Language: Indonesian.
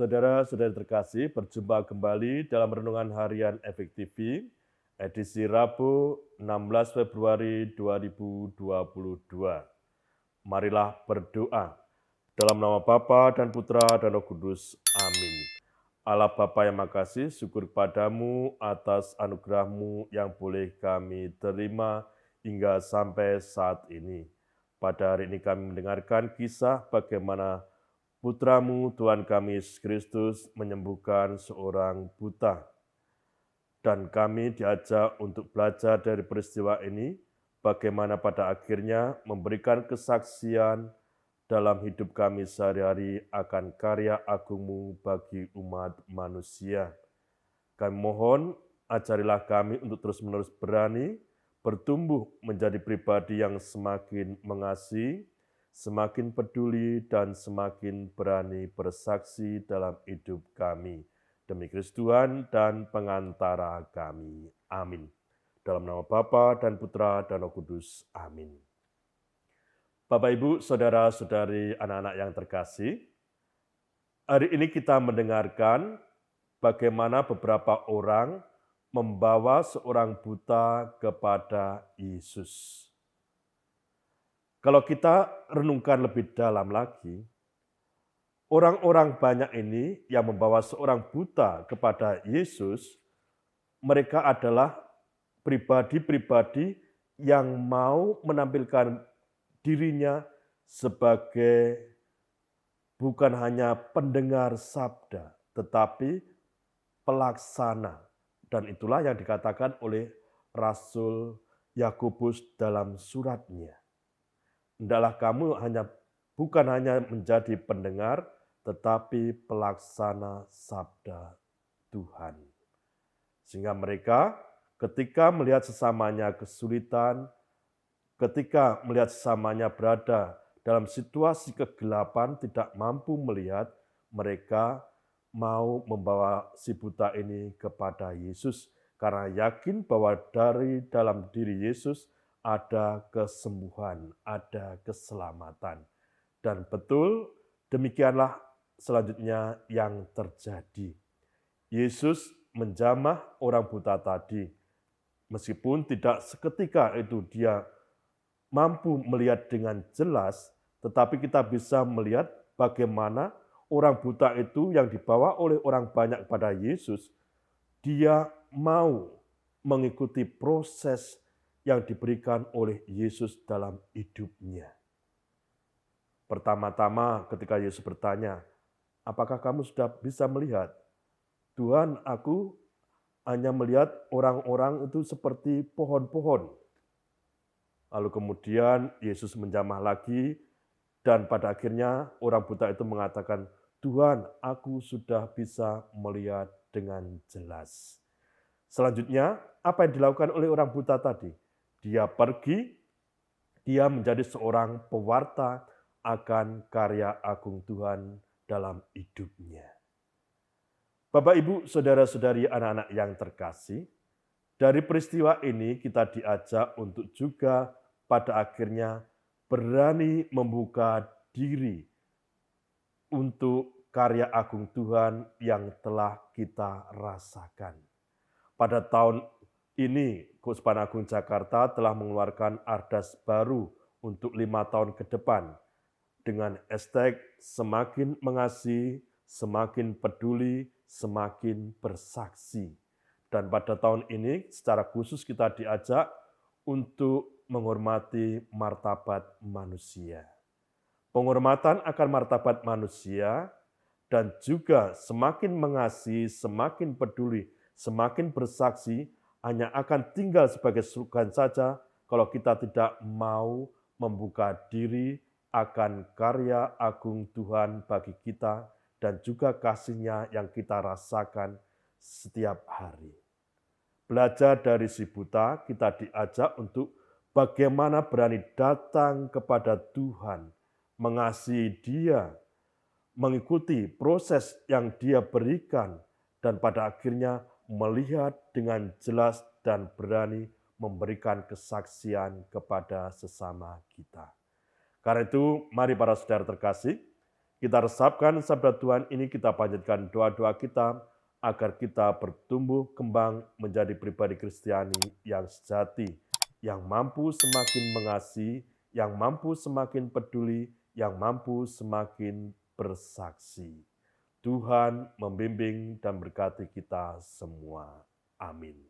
Saudara-saudari terkasih, berjumpa kembali dalam Renungan Harian Efek TV, edisi Rabu 16 Februari 2022. Marilah berdoa. Dalam nama Bapa dan Putra dan Roh Kudus. Amin. Allah Bapa yang makasih, syukur kepadamu atas anugerah-Mu yang boleh kami terima hingga sampai saat ini. Pada hari ini kami mendengarkan kisah bagaimana Putramu Tuhan kami Yesus Kristus menyembuhkan seorang buta. Dan kami diajak untuk belajar dari peristiwa ini, bagaimana pada akhirnya memberikan kesaksian dalam hidup kami sehari-hari akan karya agung-Mu bagi umat manusia. Kami mohon, ajarilah kami untuk terus-menerus berani bertumbuh menjadi pribadi yang semakin mengasihi, semakin peduli, dan semakin berani bersaksi dalam hidup kami. Demi Kristus Tuhan dan pengantara kami. Amin. Dalam nama Bapa dan Putra dan Roh Kudus. Amin. Bapak, Ibu, Saudara-saudari, anak-anak yang terkasih, hari ini kita mendengarkan bagaimana beberapa orang membawa seorang buta kepada Yesus. Kalau kita renungkan lebih dalam lagi, orang-orang banyak ini yang membawa seorang buta kepada Yesus, mereka adalah pribadi-pribadi yang mau menampilkan dirinya sebagai bukan hanya pendengar sabda, tetapi pelaksana. Dan itulah yang dikatakan oleh Rasul Yakobus dalam suratnya. Hendaklah kamu bukan hanya menjadi pendengar, tetapi pelaksana sabda Tuhan. Sehingga mereka ketika melihat sesamanya kesulitan, ketika melihat sesamanya berada dalam situasi kegelapan, tidak mampu melihat, mereka mau membawa si buta ini kepada Yesus karena yakin bahwa dari dalam diri Yesus ada kesembuhan, ada keselamatan. Dan betul demikianlah selanjutnya yang terjadi. Yesus menjamah orang buta tadi. Meskipun tidak seketika itu dia mampu melihat dengan jelas, tetapi kita bisa melihat bagaimana orang buta itu yang dibawa oleh orang banyak kepada Yesus, dia mau mengikuti proses yang diberikan oleh Yesus dalam hidupnya. Pertama-tama ketika Yesus bertanya, apakah kamu sudah bisa melihat? Tuhan, aku hanya melihat orang-orang itu seperti pohon-pohon. Lalu kemudian Yesus menjamah lagi dan pada akhirnya orang buta itu mengatakan, Tuhan, aku sudah bisa melihat dengan jelas. Selanjutnya, apa yang dilakukan oleh orang buta tadi? Dia pergi, dia menjadi seorang pewarta akan karya agung Tuhan dalam hidupnya. Bapak, Ibu, Saudara-saudari, anak-anak yang terkasih, dari peristiwa ini kita diajak untuk juga pada akhirnya berani membuka diri untuk karya agung Tuhan yang telah kita rasakan. Pada tahun ini, Keuskupan Agung Jakarta telah mengeluarkan ardas baru untuk 5 tahun ke depan dengan hashtag semakin mengasihi, semakin peduli, semakin bersaksi. Dan pada tahun ini secara khusus kita diajak untuk menghormati martabat manusia. Penghormatan akan martabat manusia dan juga semakin mengasihi, semakin peduli, semakin bersaksi hanya akan tinggal sebagai slogan saja kalau kita tidak mau membuka diri akan karya agung Tuhan bagi kita dan juga kasih-Nya yang kita rasakan setiap hari. Belajar dari si buta, kita diajak untuk bagaimana berani datang kepada Tuhan, mengasihi Dia, mengikuti proses yang Dia berikan, dan pada akhirnya melihat dengan jelas dan berani memberikan kesaksian kepada sesama kita. Karena itu, mari para saudara terkasih, Kita resapkan sabda Tuhan ini, kita panjatkan doa-doa kita, agar kita bertumbuh kembang menjadi pribadi Kristiani yang sejati, yang mampu semakin mengasihi, yang mampu semakin peduli, yang mampu semakin bersaksi. Tuhan membimbing dan berkati kita semua. Amin.